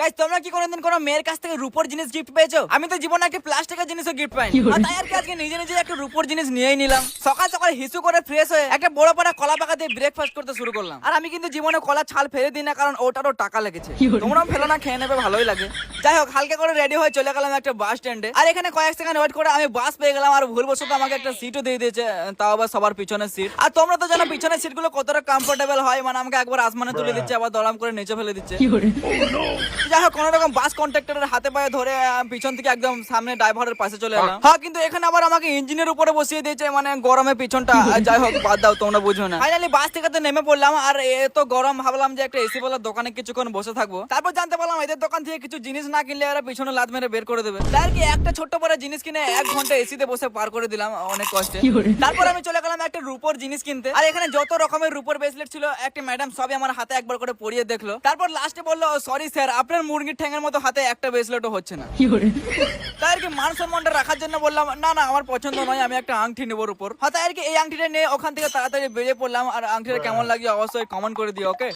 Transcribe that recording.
Guys তোমরা কি কোনোদিন কোনো মেয়ের কাছ থেকে রূপোর জিনিস গিফট পেয়েছো? আমি তো জীবনে একটা প্লাস্টিকের জিনিসও গিফট পাইনি। আর তাই আর কি আজকে নিজে নিজে একটা রূপোর জিনিস নিয়েই নিলাম। সকাল সকাল হিসু করে ফ্রেশ হয়ে একটা বড় পাড়া কলা পাকা দিয়ে ব্রেকফাস্ট করতে শুরু করলাম। আর আমি কিন্তু জীবনে কলা ছাল ফেলে দিই না, কারণ ওটারও টাকা লেগেছে। তোমরাও ফেলো না, খেয়ে নেবে, ভালোই লাগে। যাই হোক, হালকা করে রেডি হয়ে চলে গেলাম একটা বাস স্ট্যান্ডে। আর এখানে কয়েক সেকেন্ড ওয়েট করে আমি বাস পেয়ে গেলাম। আর ভুলবশত আমাকে একটা সিটও দিয়ে দিয়েছে, তাও আবার সবার পিছনের সিট। আর তোমরা তো জানো পিছনের সিটগুলো কতটা কমফোর্টেবল হয়, মানে আমাকে একবার আসমানে তুলে দিচ্ছে, আবার দড়াম করে নিচে ফেলে দিচ্ছে। যাই হোক, কোনো রকম বাস কন্ট্রাক্টরের হাতে পায়ে ধরে পিছন থেকে একদম সামনে ড্রাইভারের পাশে চলে এলাম। হ্যাঁ, কিন্তু এখানে আবার আমাকে ইঞ্জিনের উপরে বসিয়ে দিয়েছে, মানে গরমে পিছনটা। যাই হোক, বাদ দাও, তোমরা বুঝো না। ফাইনালি বাস থেকে তো নেমে পড়লাম। আর এত গরম, ভাবলাম যে একটা এসি বলার দোকানে কিছুক্ষণ বসে থাকবো। তারপর জানতে পারলাম এদের দোকান থেকে কিছু জিনিস না কিনলে এরা পিছনে লাত মেরে বের করে দেবে। তাই আর কি একটা ছোট্ট বড় জিনিস কিনে 1 ঘন্টা এসিতে বসে পার করে দিলাম অনেক কষ্টে। তারপর আমি চলে গেলাম একটা রূপোর জিনিস কিনতে। আর এখানে যত রকমের রূপোর ব্রেসলেট ছিল, একটা ম্যাডাম সবই আমার হাতে একবার করে পরিয়ে দেখলো। তারপর লাস্টে বললো, সরি স্যার, আপনার মুরগির ঠ্যাঙের মতো হাতে একটা ব্রেসলেটও হচ্ছে না। তাই আর কি মান সম্মানটা রাখার জন্য বললাম, না না, আমার পছন্দ নয়, আমি একটা আংটি নেবো রূপোর। হ্যাঁ, তাই আর কি এই আংটিটা নিয়ে ওখান থেকে তাড়াতাড়ি বেরিয়ে পড়লাম। আর আংটিটা কেমন লাগে অবশ্যই কমেন্ট করে দিও, ওকে।